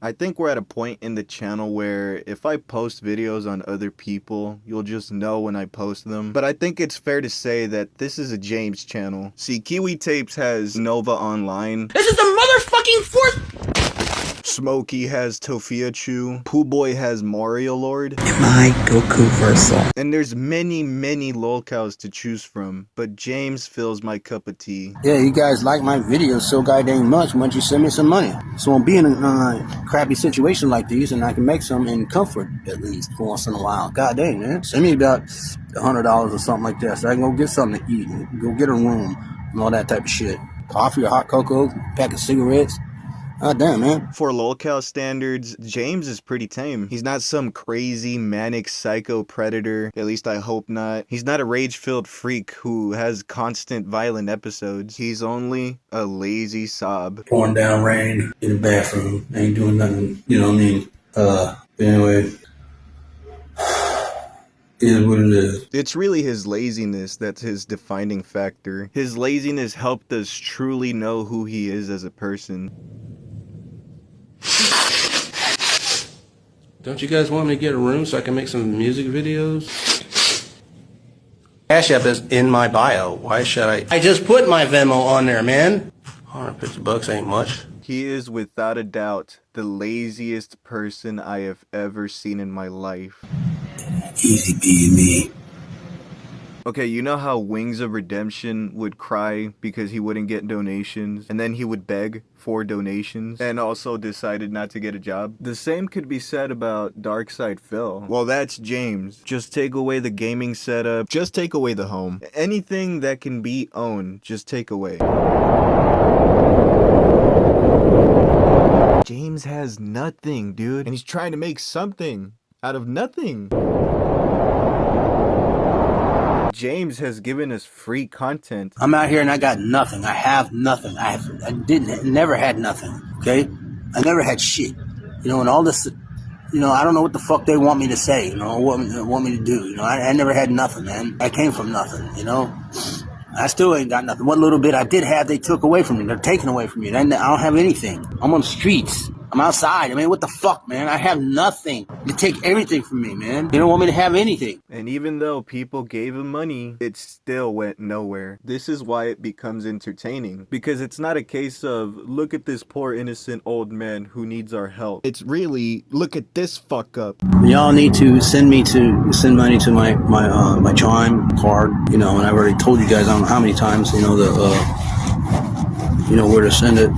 I think we're at a point in the channel where if I post videos on other people, you'll just know when I post them. But I think it's fair to say that this is a James channel. See, Kiwi Tapes has Nova Online. This is the motherfucking fourth. Smokey has Tofia Chu. Pooh Boy has Mario Lord. Am I Goku Versal? And there's many lolcows to choose from, but James fills my cup of tea. Yeah, you guys like my videos so goddamn much. Why don't you send me some money? So I'll be in a crappy situation like these, and I can make some in comfort at least for once in a while. God dang, man, send me about $100 or something like that, so I can go get something to eat, and go get a room, and all that type of shit. Coffee or hot cocoa, pack of cigarettes. God damn, man. For lolcow standards, James is pretty tame. He's not some crazy, manic, psycho predator. At least I hope not. He's not a rage-filled freak who has constant violent episodes. He's only a lazy sob. Pouring down rain in the bathroom. Ain't doing nothing, you know what I mean? Anyway. Is what it is. It's really his laziness that's his defining factor. His laziness helped us truly know who he is as a person. Don't you guys want me to get a room so I can make some music videos? Cash App is in my bio. Why should I just put my Venmo on there, man. $150 ain't much. He is without a doubt the laziest person I have ever seen in my life. Easy being me. Okay, you know how Wings of Redemption would cry because he wouldn't get donations, and then he would beg for donations, and also decided not to get a job? The same could be said about Darkside Phil. Well, that's James. Just take away the gaming setup, just take away the home. Anything that can be owned, just take away. James has nothing, dude, and he's trying to make something out of nothing. James has given us free content. I'm out here and I got nothing. I have nothing. Never had nothing. Okay? I never had shit. You know, and all this, you know, I don't know what the fuck they want me to say, you know, what want me to do. You know, I never had nothing, man. I came from nothing, you know? I still ain't got nothing. What little bit I did have, they took away from me. They're taking away from me. I don't have anything. I'm on the streets. I'm outside. I mean, what the fuck, man? I have nothing. You take everything from me, man. You don't want me to have anything. And even though people gave him money, it still went nowhere. This is why it becomes entertaining. Because it's not a case of, look at this poor innocent old man who needs our help. It's really, look at this fuck up. Y'all need to send money to my Chime card, you know, and I've already told you guys I don't know how many times, you know, where to send it.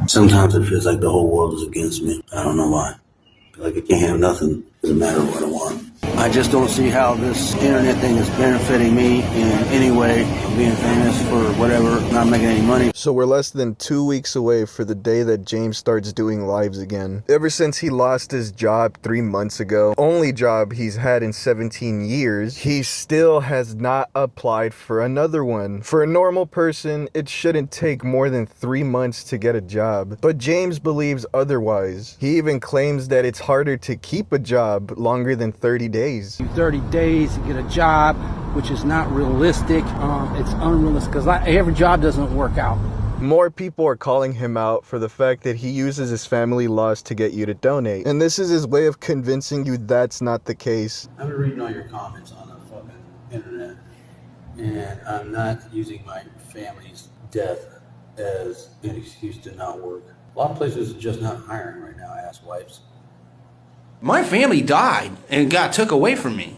Sometimes it feels like the whole world is against me. I don't know why. I feel like I can't have nothing. Doesn't matter what I want. I just don't see how this internet thing is benefiting me in any way. Being famous for whatever, not making any money. So we're less than 2 weeks away for the day that James starts doing lives again. Ever since he lost his job 3 months ago, only job he's had in 17 years, he still has not applied for another one. For a normal person, it shouldn't take more than 3 months to get a job. But James believes otherwise. He even claims that it's harder to keep a job longer than 30 days. 30 days to get a job, which is not realistic. It's unrealistic because every job doesn't work out. More people are calling him out for the fact that he uses his family loss to get you to donate. And this is his way of convincing you that's not the case. I've been reading all your comments on the fucking internet, and I'm not using my family's death as an excuse to not work. A lot of places are just not hiring right now, asswipes. My family died and got took away from me.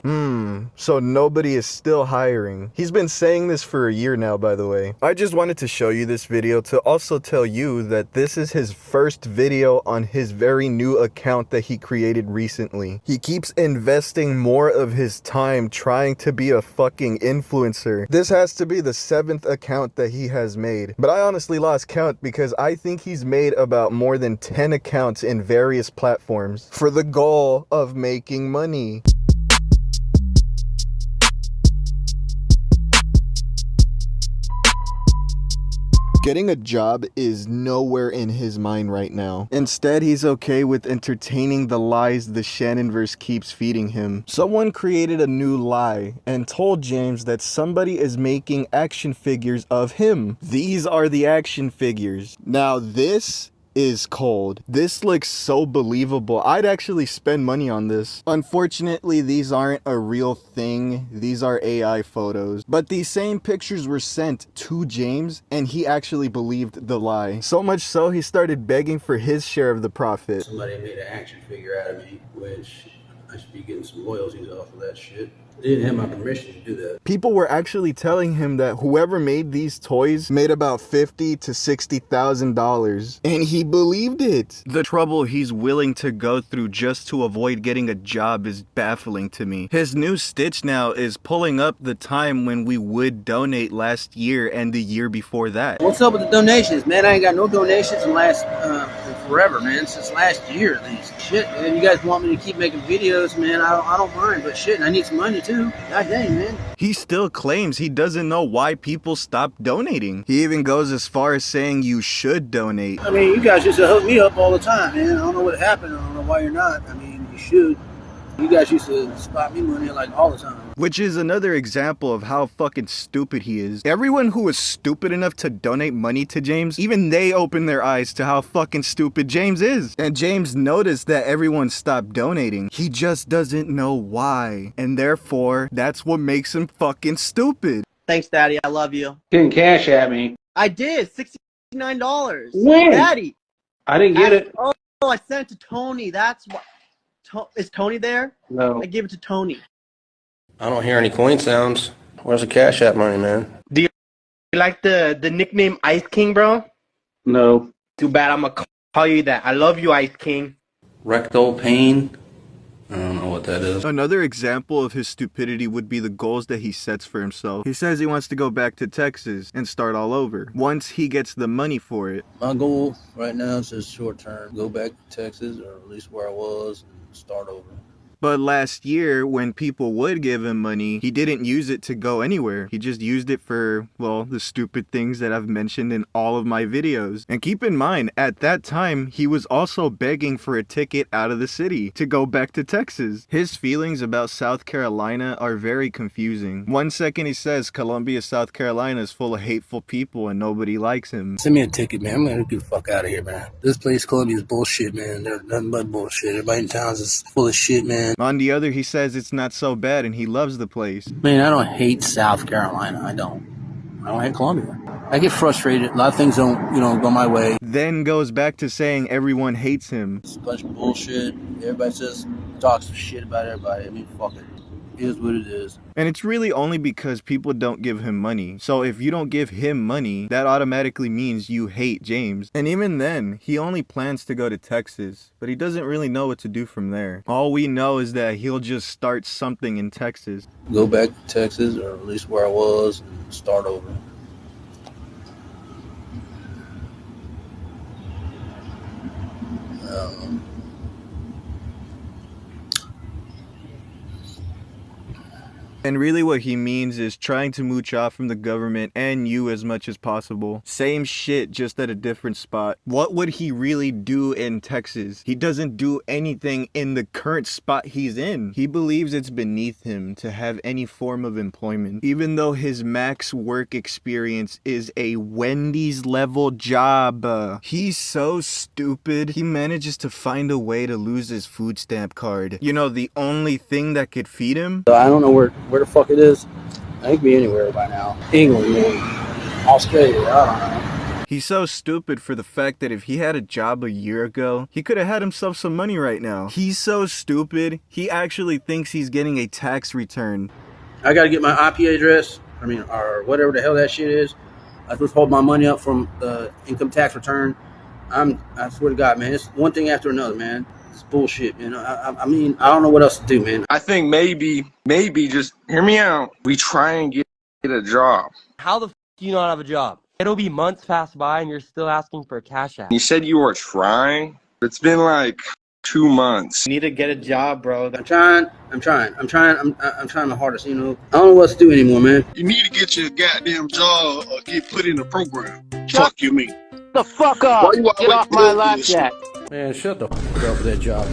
So nobody is still hiring. He's been saying this for a year now, by the way. I just wanted to show you this video to also tell you that this is his first video on his very new account that he created recently. He keeps investing more of his time trying to be a fucking influencer. This has to be the 7th account that he has made. But I honestly lost count because I think he's made about more than 10 accounts in various platforms for the goal of making money. Getting a job is nowhere in his mind right now. Instead, he's okay with entertaining the lies the Shannonverse keeps feeding him. Someone created a new lie and told James that somebody is making action figures of him. These are the action figures. Now this is cold. This looks so believable. I'd actually spend money on this. Unfortunately, these aren't a real thing. These are AI photos. But these same pictures were sent to James, and he actually believed the lie. So much so, he started begging for his share of the profit. Somebody made an action figure out of me, which I should be getting some royalties off of that shit. They didn't have my permission to do that. People were actually telling him that whoever made these toys made about $50,000 to $60,000, and he believed it. The trouble he's willing to go through just to avoid getting a job is baffling to me. His new stitch now is pulling up the time when we would donate last year and the year before that. What's up with the donations, man? I ain't got no donations in forever, man. Since last year, at least. Shit, man. You guys want me to keep making videos, man? I don't mind, but shit, I need some money too. God dang, man. He still claims he doesn't know why people stopped donating. He even goes as far as saying you should donate. I mean, you guys used to hook me up all the time, man. I don't know what happened. I don't know why you're not. I mean, you should. You guys used to spot me money like all the time. Which is another example of how fucking stupid he is. Everyone who was stupid enough to donate money to James, even they opened their eyes to how fucking stupid James is. And James noticed that everyone stopped donating. He just doesn't know why. And therefore, that's what makes him fucking stupid. Thanks, Daddy. I love you. Didn't cash at me. I did. $69. When? Daddy. I didn't get it. Oh, I sent it to Tony. That's why. Is Tony there? No. I gave it to Tony. I don't hear any coin sounds. Where's the Cash App money, man? Do you like the nickname Ice King, bro? No. Too bad. I'm gonna call you that. I love you, Ice King. Rectal pain? I don't know what that is. Another example of his stupidity would be the goals that he sets for himself. He says he wants to go back to Texas and start all over once he gets the money for it. My goal right now is just short term. Go back to Texas, or at least where I was, and start over. But last year, when people would give him money, he didn't use it to go anywhere. He just used it for, well, the stupid things that I've mentioned in all of my videos. And keep in mind, at that time, he was also begging for a ticket out of the city to go back to Texas. His feelings about South Carolina are very confusing. One second he says Columbia, South Carolina is full of hateful people and nobody likes him. Send me a ticket, man. I'm gonna get the fuck out of here, man. This place, Columbia, is bullshit, man. They're nothing but bullshit. Everybody in town is full of shit, man. On the other, he says it's not so bad and he loves the place. Man, I don't hate South Carolina. I don't hate Columbia. I get frustrated. A lot of things don't, go my way. Then goes back to saying everyone hates him. It's a bunch of bullshit. Everybody just talks shit about everybody. I mean, fuck it. It is what it is. And it's really only because people don't give him money. So if you don't give him money, that automatically means you hate James. And even then, he only plans to go to Texas, but he doesn't really know what to do from there. All we know is that he'll just start something in Texas. Go back to Texas, or at least where I was, and start over. And really what he means is trying to mooch off from the government and you as much as possible. Same shit, just at a different spot. What would he really do in Texas? He doesn't do anything in the current spot he's in. He believes it's beneath him to have any form of employment, even though his max work experience is a Wendy's level job. He's so stupid. He manages to find a way to lose his food stamp card. You know, the only thing that could feed him? I don't know where the fuck it is. I think be anywhere by now. England, man. Australia, I don't know. He's so stupid for the fact that if he had a job a year ago, he could have had himself some money right now. He's so stupid, he actually thinks he's getting a tax return. I gotta get my IP address, or whatever the hell that shit is. I'm supposed to hold my money up from the income tax return. I swear to God, man, it's one thing after another, man. It's bullshit, man. I mean, I don't know what else to do, man. I think maybe just hear me out. We try and get a job. How the f do you not have a job? It'll be months pass by and you're still asking for a cash app. You said you were trying. It's been like 2 months. You need to get a job, bro. I'm trying my hardest, I don't know what to do anymore, man. You need to get your goddamn job or get put in a program. Fuck you, me. The fuck up! Get off my lap, Jack. Man, shut the fuck up for that job.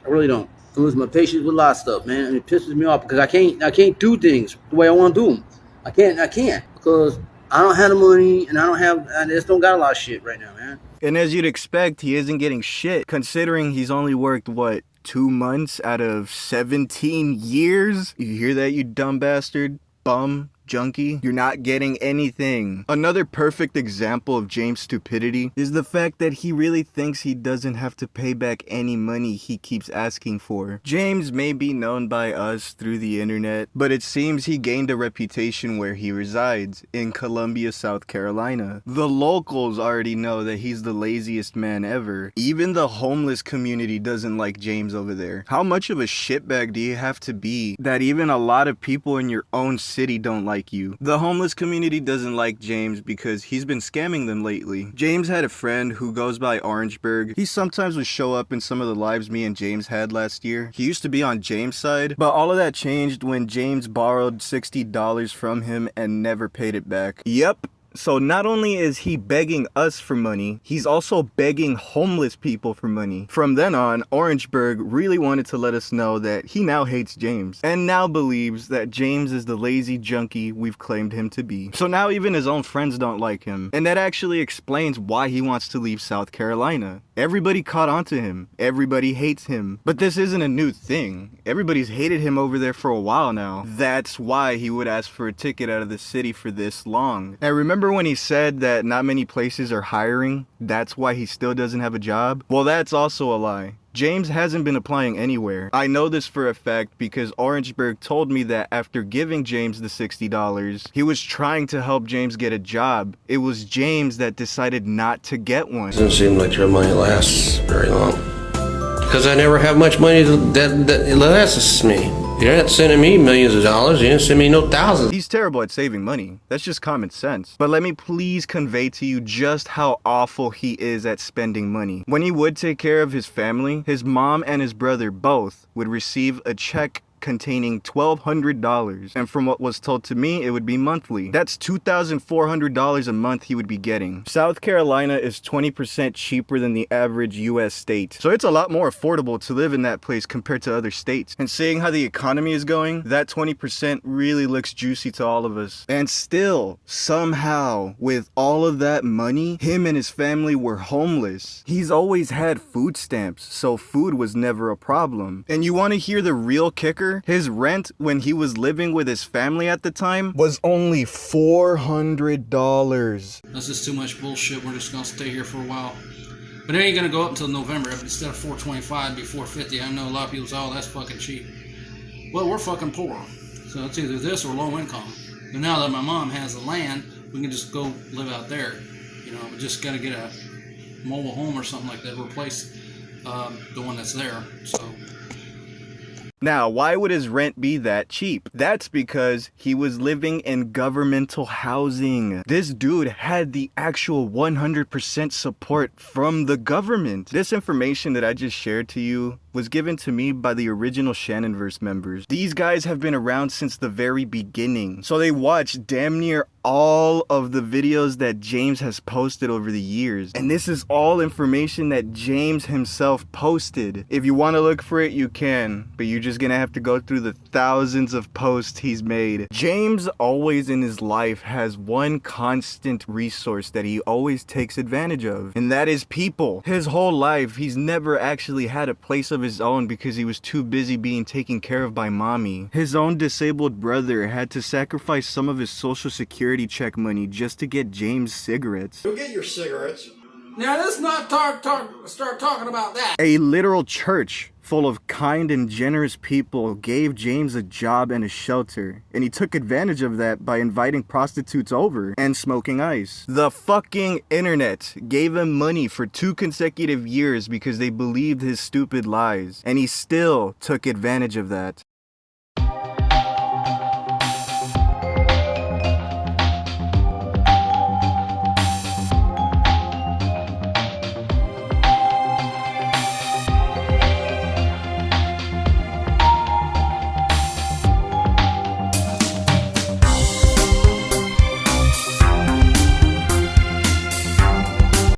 I really don't. I lose my patience with a lot of stuff, man, and it pisses me off because I can't do things the way I want to do them. I can't because I don't have the money, and I just don't got a lot of shit right now, man. And as you'd expect, he isn't getting shit, considering he's only worked, what, 2 months out of 17 years? You hear that, you dumb bastard? Bum. Junkie, you're not getting anything. Another perfect example of James' stupidity is the fact that he really thinks he doesn't have to pay back any money he keeps asking for. James may be known by us through the internet, but it seems he gained a reputation where he resides, in Columbia, South Carolina. The locals already know that he's the laziest man ever. Even the homeless community doesn't like James over there. How much of a shitbag do you have to be that even a lot of people in your own city don't like you? The homeless community doesn't like James because he's been scamming them lately. James had a friend who goes by Orangeburg. He sometimes would show up in some of the lives me and James had last year. He used to be on James' side, but all of that changed when James borrowed $60 from him and never paid it back. Yep. So not only is he begging us for money, he's also begging homeless people for money. From then on, Orangeburg really wanted to let us know that he now hates James, and now believes that James is the lazy junkie we've claimed him to be. So now even his own friends don't like him, and that actually explains why he wants to leave South Carolina. Everybody caught on to him. Everybody hates him. But this isn't a new thing. Everybody's hated him over there for a while now. That's why he would ask for a ticket out of the city for this long. And remember when he said that not many places are hiring? That's why he still doesn't have a job? Well, that's also a lie. James hasn't been applying anywhere. I know this for a fact because Orangeburg told me that after giving James the $60, he was trying to help James get a job. It was James that decided not to get one. Doesn't seem like your money lasts very long. Because I never have much money that lasts me. You're not sending me millions of dollars. You didn't send me no thousands. He's terrible at saving money. That's just common sense. But let me please convey to you just how awful he is at spending money. When he would take care of his family, his mom and his brother both would receive a check containing $1,200, and from what was told to me, it would be monthly. That's $2,400 a month he would be getting. South Carolina is 20% cheaper than the average US state, so it's a lot more affordable to live in that place compared to other states. And seeing how the economy is going, that 20% really looks juicy to all of us. And still, somehow, with all of that money, him and his family were homeless. He's always had food stamps, so food was never a problem. And you want to hear the real kicker? His rent when he was living with his family at the time was only $400. That's just too much bullshit. We're just gonna stay here for a while. But it ain't gonna go up until November. Instead of $425, it'll be $450. I know a lot of people say, "Oh, that's fucking cheap." Well, we're fucking poor, so it's either this or low income. But now that my mom has the land, we can just go live out there. You know, we just gotta get a mobile home or something like that, replace the one that's there. So. Now, why would his rent be that cheap? That's because he was living in governmental housing. This dude had the actual 100% support from the government. This information that I just shared to you was given to me by the original Shannonverse members. These guys have been around since the very beginning, so they watched damn near all of the videos that James has posted over the years. And this is all information that James himself posted. If you want to look for it, you can, but you're just gonna have to go through the thousands of posts he's made. James always in his life has one constant resource that he always takes advantage of, and that is people. His whole life, he's never actually had a place of his own because he was too busy being taken care of by mommy. His own disabled brother had to sacrifice some of his social security check money just to get James cigarettes. Go get your cigarettes. Now let's not start talking about that. A literal church full of kind and generous people gave James a job and a shelter, and he took advantage of that by inviting prostitutes over and smoking ice. The fucking internet gave him money for 2 consecutive years because they believed his stupid lies, and he still took advantage of that.